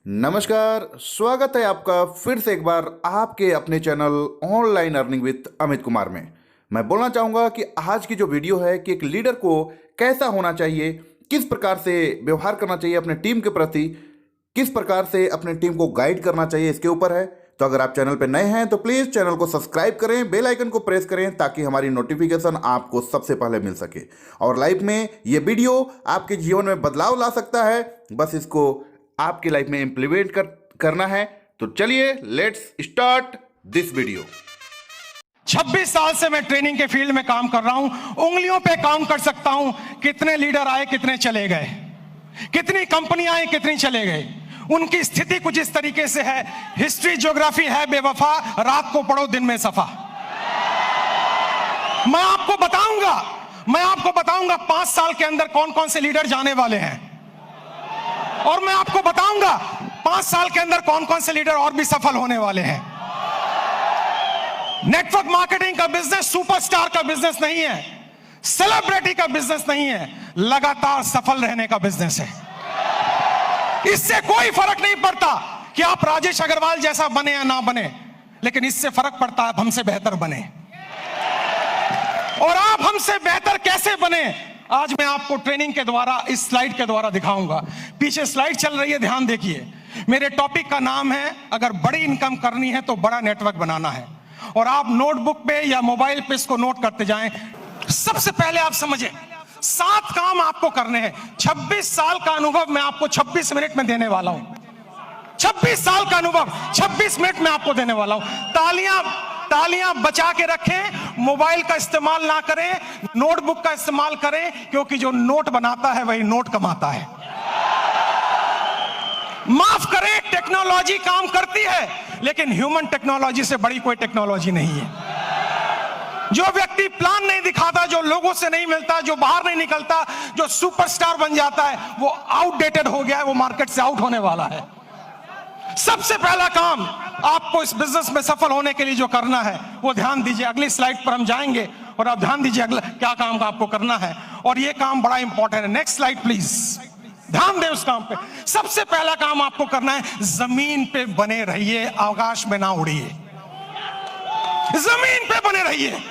नमस्कार, स्वागत है आपका फिर से एक बार आपके अपने channel online earning with Amit Kumar में। मैं बोलना चाहूँगा कि आज की जो वीडियो है कि एक लीडर को कैसा होना चाहिए, किस प्रकार से व्यवहार करना चाहिए अपने टीम के प्रति, किस प्रकार से अपने टीम को गाइड करना चाहिए, इसके ऊपर है। तो अगर आप चैनल पर नए हैं तो प्लीज़ चैनल को सब्सक्राइब करें, बेल आइकन को प्रेस करें ताकि हमारी नोटिफिकेशन आपको सबसे पहले मिल सके। और लाइफ में ये वीडियो आपके जीवन में बदलाव ला सकता है, बस इसको आपकी लाइफ में इंप्लीमेंट करना है। तो चलिए लेट्स स्टार्ट दिस वीडियो। 26 साल से मैं ट्रेनिंग के फील्ड में काम कर रहा हूं। उंगलियों पे काउंट कर सकता हूं कितने लीडर आए, कितने चले गए, कितनी कंपनियां आई, कितनी चले गए। उनकी स्थिति कुछ इस तरीके से है। हिस्ट्री ज्योग्राफी है बेवफा, रात को पढ़ो दिन में सफा। मैं आपको बताऊंगा 5 साल के अंदर कौन कौन से लीडर जाने वाले हैं, और मैं आपको बताऊंगा 5 साल के अंदर कौन कौन से लीडर और भी सफल होने वाले हैं। नेटवर्क मार्केटिंग का बिजनेस सुपरस्टार का बिजनेस नहीं है, सेलिब्रिटी का बिजनेस नहीं है, लगातार सफल रहने का बिजनेस है। इससे कोई फर्क नहीं पड़ता कि आप राजेश अग्रवाल जैसा बने या ना बने, लेकिन इससे फर्क पड़ता है आप हमसे बेहतर बने। और आप हमसे बेहतर कैसे बने, आज मैं आपको ट्रेनिंग के द्वारा इस स्लाइड के द्वारा दिखाऊंगा। पीछे स्लाइड चल रही है, ध्यान देखिए। मेरे टॉपिक का नाम है अगर बड़ी इनकम करनी है तो बड़ा नेटवर्क बनाना है। और आप नोटबुक पे या मोबाइल पे इसको नोट करते जाएं। सबसे पहले आप समझें 7 काम आपको करने हैं। 26 साल का अनुभव मैं आपको 26 मिनट में देने वाला हूं। 26 साल का अनुभव 26 मिनट में आपको देने वाला हूं। तालियां बचा के रखें, मोबाइल का इस्तेमाल ना करें, नोटबुक का इस्तेमाल करें, क्योंकि जो नोट बनाता है वही नोट कमाता है। माफ करें, टेक्नोलॉजी काम करती है, लेकिन ह्यूमन टेक्नोलॉजी से बड़ी कोई टेक्नोलॉजी नहीं है। जो व्यक्ति प्लान नहीं दिखाता, जो लोगों से नहीं मिलता, जो बाहर नहीं निकलता, जो सुपरस्टार बन जाता है, वो आउटडेटेड हो गया है, वो मार्केट से आउट होने वाला है। सबसे पहला काम आपको इस बिजनेस में सफल होने के लिए जो करना है वो ध्यान दीजिए। अगली स्लाइड पर हम जाएंगे और आप ध्यान दीजिए अगला क्या काम का आपको करना है, और ये काम बड़ा इंपॉर्टेंट है। नेक्स्ट स्लाइड प्लीज, ध्यान दें उस काम पे। सबसे पहला काम आपको करना है, जमीन पे बने रहिए, आकाश में ना उड़िए। जमीन पे बने रहिए।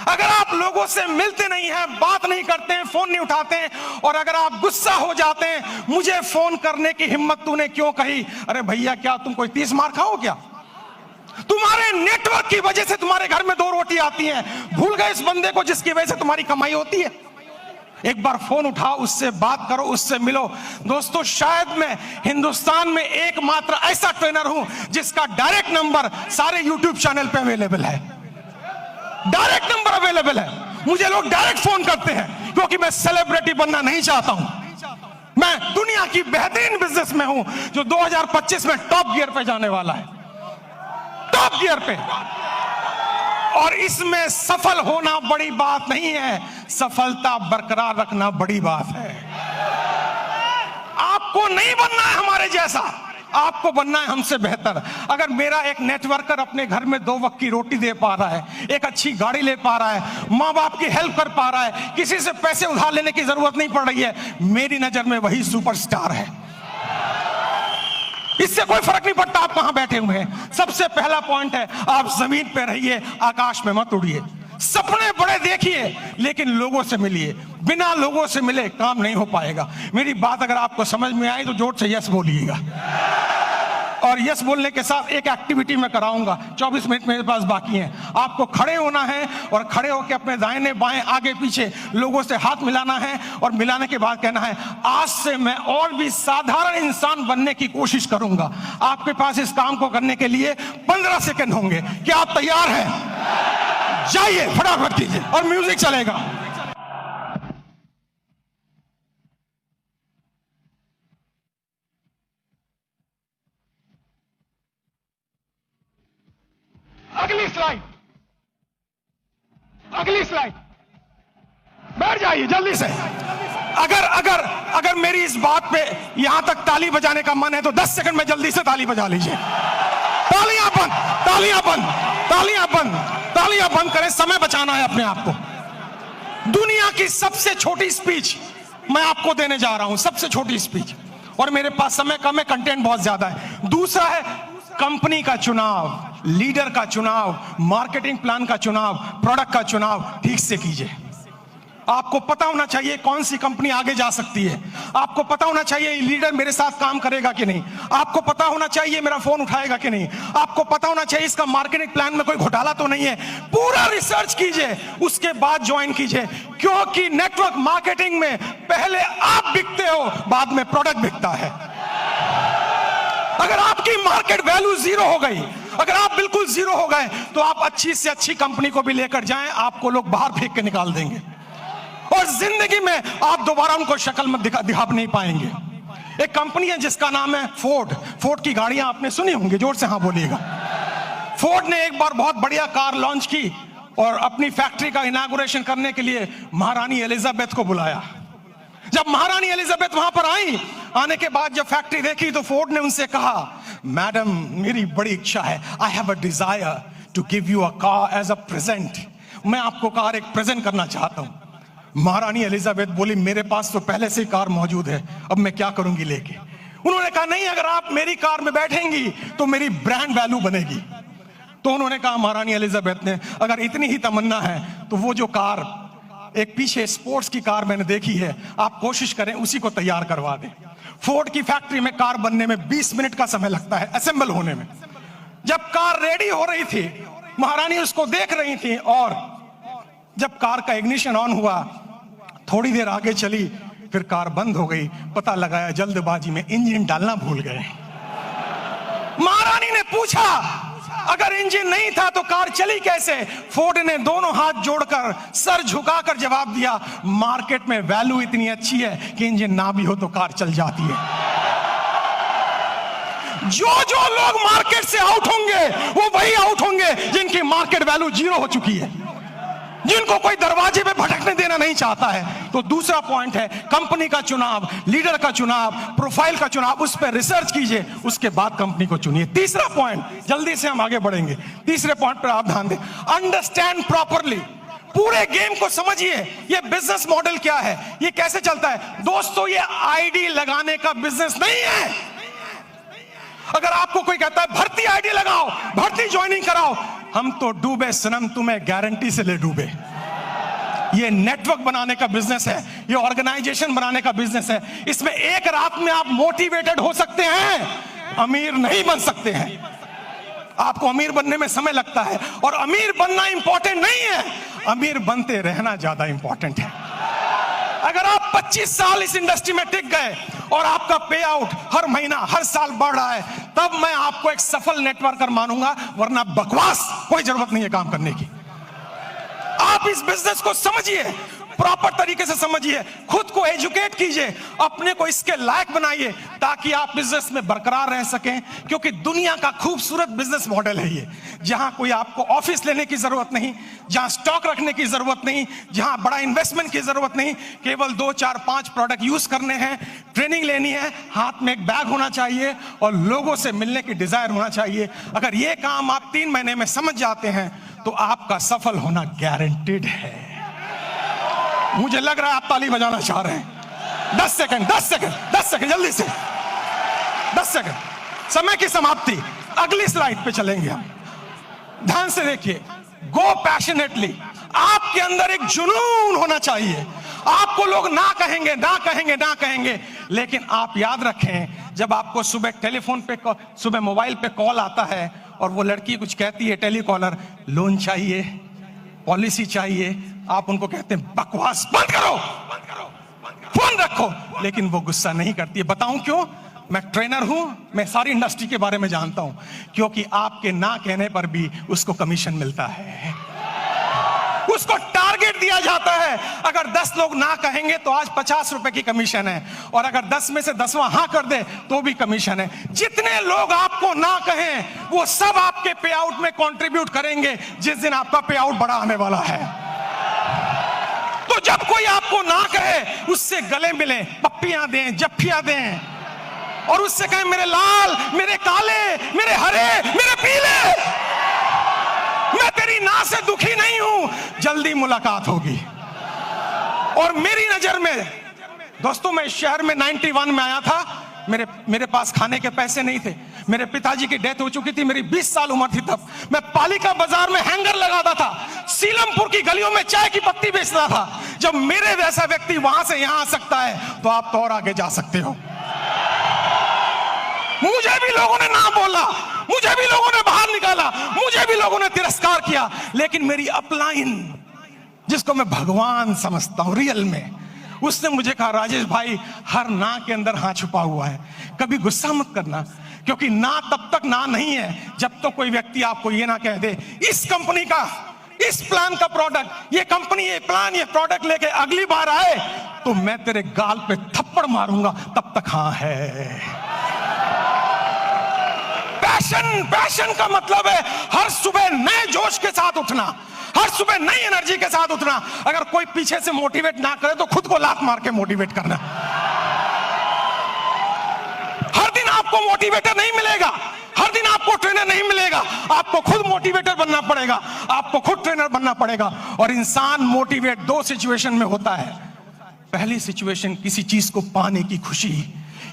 अगर आप लोगों से मिलते नहीं हैं, बात नहीं करते हैं, फोन नहीं उठाते हैं, और अगर आप गुस्सा हो जाते हैं, मुझे फोन करने की हिम्मत तूने क्यों कही, अरे भैया क्या तुम कोई 30 मार खाओ क्या? तुम्हारे नेटवर्क की वजह से तुम्हारे घर में 2 रोटी आती हैं। भूल गए इस बंदे को जिसकी वजह से तुम्हारी कमाई होती है? एक बार फोन उठाओ, उससे बात करो, उससे मिलो। दोस्तों, शायद मैं हिंदुस्तान में एकमात्र ऐसा ट्रेनर हूं जिसका डायरेक्ट नंबर सारे यूट्यूब चैनल पे अवेलेबल है। डायरेक्ट नंबर अवेलेबल है। मुझे लोग डायरेक्ट फोन करते हैं, क्योंकि मैं सेलिब्रिटी बनना नहीं चाहता हूं। मैं दुनिया की बेहतरीन बिजनेस में हूं जो 2025 में टॉप गियर पे जाने वाला है, टॉप गियर पे। और इसमें सफल होना बड़ी बात नहीं है, सफलता बरकरार रखना बड़ी बात है। आपको नहीं बनना है हमारे जैसा, आपको बनना है हमसे बेहतर। अगर मेरा एक नेटवर्कर अपने घर में 2 वक्त की रोटी दे पा रहा है, एक अच्छी गाड़ी ले पा रहा है, माँ बाप की हेल्प कर पा रहा है, किसी से पैसे उधार लेने की जरूरत नहीं पड़ रही है, मेरी नजर में वही सुपरस्टार है। इससे कोई फर्क नहीं पड़ता आप कहां बैठे हुए हैं। सबसे पहला पॉइंट है, आप जमीन पे रहिए, आकाश में मत उड़िए। सपने बड़े देखिए, लेकिन लोगों से मिलिए। बिना लोगों से मिले काम नहीं हो पाएगा। मेरी बात अगर आपको समझ में आई तो जोर से यस बोलिएगा। और यस बोलने के साथ एक एक्टिविटी मैं कराऊंगा। 24 मिनट मेरे पास बाकी हैं। आपको खड़े होना है और खड़े होकर अपने दाहिने बाएं आगे पीछे लोगों से हाथ मिलाना है, और मिलाने के बाद कहना है, आज से मैं और भी साधारण इंसान बनने की कोशिश करूंगा। आपके पास इस काम को करने के लिए 15 सेकंड होंगे। क्या आप तैयार हैं? जाइए, फटाफट कीजिए, और म्यूजिक चलेगा। अगली स्लाइड, बैठ जाइए जल्दी से। अगर मेरी इस बात पे यहां तक ताली बजाने का मन है तो 10 सेकंड में जल्दी से ताली बजा लीजिए। तालियां बंद, तालियां बंद, तालियां बंद, तालियां बंद करें, समय बचाना है अपने आप को। दुनिया की सबसे छोटी स्पीच मैं आपको देने जा रहा हूं, सबसे छोटी स्पीच। और मेरे पास समय कम है, कंटेंट बहुत ज्यादा है। दूसरा है कंपनी का चुनाव, लीडर का चुनाव, मार्केटिंग प्लान का चुनाव, प्रोडक्ट का चुनाव ठीक से कीजिए। आपको पता होना चाहिए कौन सी कंपनी आगे जा सकती है। आपको पता होना चाहिए लीडर मेरे साथ काम करेगा कि नहीं। आपको पता होना चाहिए मेरा फोन उठाएगा कि नहीं। आपको पता होना चाहिए इसका मार्केटिंग प्लान में कोई घोटाला तो नहीं है। पूरा रिसर्च कीजिए, उसके बाद ज्वाइन कीजिए, क्योंकि नेटवर्क मार्केटिंग में पहले आप बिकते हो, बाद में प्रोडक्ट बिकता है। अगर आपकी मार्केट वैल्यू जीरो हो गई, अगर आप बिल्कुल जीरो हो गए, तो आप अच्छी से अच्छी कंपनी को भी लेकर जाएं, आपको लोग बाहर फेंक के निकाल देंगे और जिंदगी में आप दोबारा उनको शक्ल में दिखा नहीं पाएंगे। एक कंपनी है जिसका नाम है फोर्ड। फोर्ड की गाड़ियां आपने सुनी होंगी, जोर से हाँ बोलिएगा। फोर्ड ने एक बार बहुत बढ़िया कार लॉन्च की और अपनी फैक्ट्री का इनॉग्रेशन करने के लिए महारानी एलिजाबेथ को बुलाया। जब महारानी एलिजाबेथ वहां पर आई, आने के बाद जब फैक्ट्री देखी, तो फोर्ड ने उनसे कहा, मैडम मेरी बड़ी इच्छा है, I have a desire to give you a car as a present. मैं आपको कार एक प्रेजेंट करना चाहता हूं। महारानी एलिजाबेथ बोली, मेरे पास तो पहले से ही कार मौजूद है, अब मैं क्या करूंगी लेके। उन्होंने कहा, नहीं, अगर आप मेरी कार में बैठेंगी तो मेरी ब्रांड वैल्यू बनेगी। तो उन्होंने कहा, महारानी एलिजाबेथ ने, अगर इतनी ही तमन्ना है तो वो जो कार एक पीछे स्पोर्ट्स की कार मैंने देखी है, आप कोशिश करें उसी को तैयार करवा दें। फोर्ड की फैक्ट्री में कार बनने में 20 मिनट का समय लगता है, असेंबल होने में। जब कार रेडी हो रही थी, महारानी उसको देख रही थी, और जब कार का इग्निशन ऑन हुआ, थोड़ी देर आगे चली, फिर कार बंद हो गई। पता लगाया जल्दबाजी में इंजन डालना भूल गए। महारानी ने पूछा, अगर इंजन नहीं था तो कार चली कैसे? फोर्ड ने दोनों हाथ जोड़कर, सर झुकाकर जवाब दिया, मार्केट में वैल्यू इतनी अच्छी है कि इंजन ना भी हो तो कार चल जाती है। जो लोग मार्केट से आउट होंगे, वो वही आउट होंगे जिनकी मार्केट वैल्यू जीरो हो चुकी है, जिनको कोई दरवाजे पे भटकने देना नहीं चाहता है। तो दूसरा पॉइंट है कंपनी का चुनाव, लीडर का चुनाव, प्रोफाइल का चुनाव, उस पर रिसर्च कीजिए, उसके बाद कंपनी को चुनिए। तीसरा पॉइंट, जल्दी से हम आगे बढ़ेंगे, तीसरे पॉइंट पर आप ध्यान दें, अंडरस्टैंड प्रॉपरली। पूरे गेम को समझिए, ये बिजनेस मॉडल क्या है, ये कैसे चलता है। दोस्तों, ये आईडी लगाने का बिजनेस नहीं है। अगर आपको कोई कहता है भर्ती आईडी लगाओ, भर्ती ज्वाइनिंग कराओ, हम तो डूबे सनम, तुम्हें गारंटी से ले डूबे। ये नेटवर्क बनाने का बिजनेस है, ये ऑर्गेनाइजेशन बनाने का बिजनेस है। इसमें एक रात में आप मोटिवेटेड हो सकते हैं, अमीर नहीं बन सकते हैं। आपको अमीर बनने में समय लगता है, और अमीर बनना इंपॉर्टेंट नहीं है, अमीर बनते रहना ज्यादा इंपॉर्टेंट है। अगर आप 25 साल इस इंडस्ट्री में टिक गए और आपका पे आउट हर महीना हर साल बढ़ रहा है, तब मैं आपको एक सफल नेटवर्कर मानूंगा, वरना बकवास कोई जरूरत नहीं है काम करने की। आप इस बिजनेस को समझिए, प्रॉपर तरीके से समझिए, खुद को एजुकेट कीजिए, अपने को इसके लायक बनाइए, ताकि आप बिजनेस में बरकरार रह सकें। क्योंकि दुनिया का खूबसूरत बिजनेस मॉडल है ये, जहां कोई आपको ऑफिस लेने की जरूरत नहीं, जहां स्टॉक रखने की जरूरत नहीं, जहां बड़ा इन्वेस्टमेंट की जरूरत नहीं, केवल 2, 4, 5 प्रोडक्ट यूज करने हैं, ट्रेनिंग लेनी है, हाथ में एक बैग होना चाहिए और लोगों से मिलने की डिजायर होना चाहिए। अगर ये काम आप 3 महीने में समझ जाते हैं तो आपका सफल होना गारंटेड है। मुझे लग रहा है आप ताली बजाना चाह रहे हैं। 10 सेकंड जल्दी से, 10 सेकंड, समय की समाप्ति। अगली स्लाइड पे चलेंगे हम, ध्यान से देखिए। गो पैशनेटली, आपके अंदर एक जुनून होना चाहिए। आपको लोग ना कहेंगे ना कहेंगे ना कहेंगे, लेकिन आप याद रखें, जब आपको सुबह टेलीफोन पे, सुबह मोबाइल पे कॉल आता है और वो लड़की कुछ कहती है, टेलीकॉलर, लोन चाहिए, पॉलिसी चाहिए, आप उनको कहते हैं बकवास बंद करो, फोन रखो, लेकिन वो गुस्सा नहीं करती है। बताऊं क्यों? मैं ट्रेनर हूं, मैं सारी इंडस्ट्री के बारे में जानता हूं। क्योंकि आपके ना कहने पर भी उसको कमीशन मिलता है, उसको टारगेट दिया जाता है। अगर 10 लोग ना कहेंगे तो आज 50 रुपए की कमीशन है, और अगर 10 में से 10वां हाँ कर दे तो भी कमीशन है। जितने लोग आपको ना कहें, वो सब आपके पे आउट में कंट्रीब्यूट करेंगे जिस दिन आपका पे आउट बड़ा आने वाला है। तो जब कोई आपको ना कहे, उससे गले मिलें, पप्पियां दें, जफ्फियां दें, और उससे कहें, मेरे लाल, मेरे काले, मेरे हरे, मेरे पीले, मैं तेरी ना से दुखी नहीं हूं, जल्दी मुलाकात होगी। और मेरी नजर में दोस्तों, मैं इस शहर में 91 में आया था, मेरे पास खाने के पैसे नहीं थे। मेरे पिताजी की डेथ हो चुकी थी, मेरी 20 साल उम्र थी तब। मैं पालिका बाजार में हैंगर लगाता था, सीलमपुर की गलियों में चाय की पत्ती बेचता था। जब मेरे जैसा व्यक्ति वहां से यहां आ सकता है तो आप तो और आगे जा सकते हो। मुझे भी लोगों ने ना बोला, मुझे भी लोगों ने बाहर निकाला, मुझे भी लोगों ने तिरस्कार किया, लेकिन मेरी अपलाइन, जिसको मैं भगवान समझता हूं रियल में, उसने मुझे कहा, राजेश भाई, हर ना के अंदर हाँ छुपा हुआ है, कभी गुस्सा मत करना, क्योंकि ना तब तक ना नहीं है जब तक कोई व्यक्ति आपको ये ना कह दे इस कंपनी का, इस प्लान का प्रोडक्ट, ये कंपनी, ये प्लान, ये प्रोडक्ट लेके अगली बार आए तो मैं तेरे गाल पे थप्पड़ मारूंगा, तब तक हाँ है। पैशन का मतलब है हर सुबह नए जोश के साथ उठना, हर सुबह नई एनर्जी के साथ उठना। अगर कोई पीछे से मोटिवेट ना करे तो खुद को लात मार के मोटिवेट करना। हर दिन आपको मोटिवेटर नहीं मिलेगा, हर दिन आपको ट्रेनर नहीं मिलेगा, आपको खुद मोटिवेटर बनना पड़ेगा, आपको खुद ट्रेनर बनना पड़ेगा। और इंसान मोटिवेट दो सिचुएशन में होता है। पहली सिचुएशन, किसी चीज को पाने की खुशी,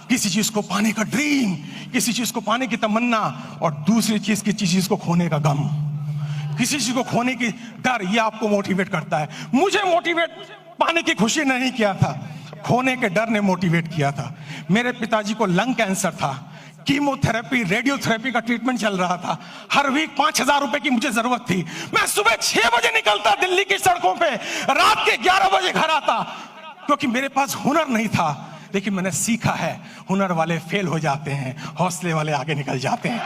किसी चीज को पाने का ड्रीम, किसी चीज को पाने की तमन्ना, और दूसरी चीज किसी चीज को खोने का गम, किसी चीज को खोने की डर, ये आपको मोटिवेट करता है। मुझे मोटिवेट पाने की खुशी ने नहीं किया था, खोने के डर ने मोटिवेट किया था। मेरे पिताजी को लंग कैंसर था, कीमोथेरेपी, रेडियोथेरेपी का ट्रीटमेंट चल रहा था। हर वीक 5,000 रुपए की मुझे जरूरत थी। मैं सुबह 6 बजे निकलता दिल्ली की सड़कों पे, रात के 11 बजे घर आता, क्योंकि मेरे पास हुनर नहीं था। लेकिन मैंने सीखा है, हुनर वाले फेल हो जाते हैं, हौसले वाले आगे निकल जाते हैं।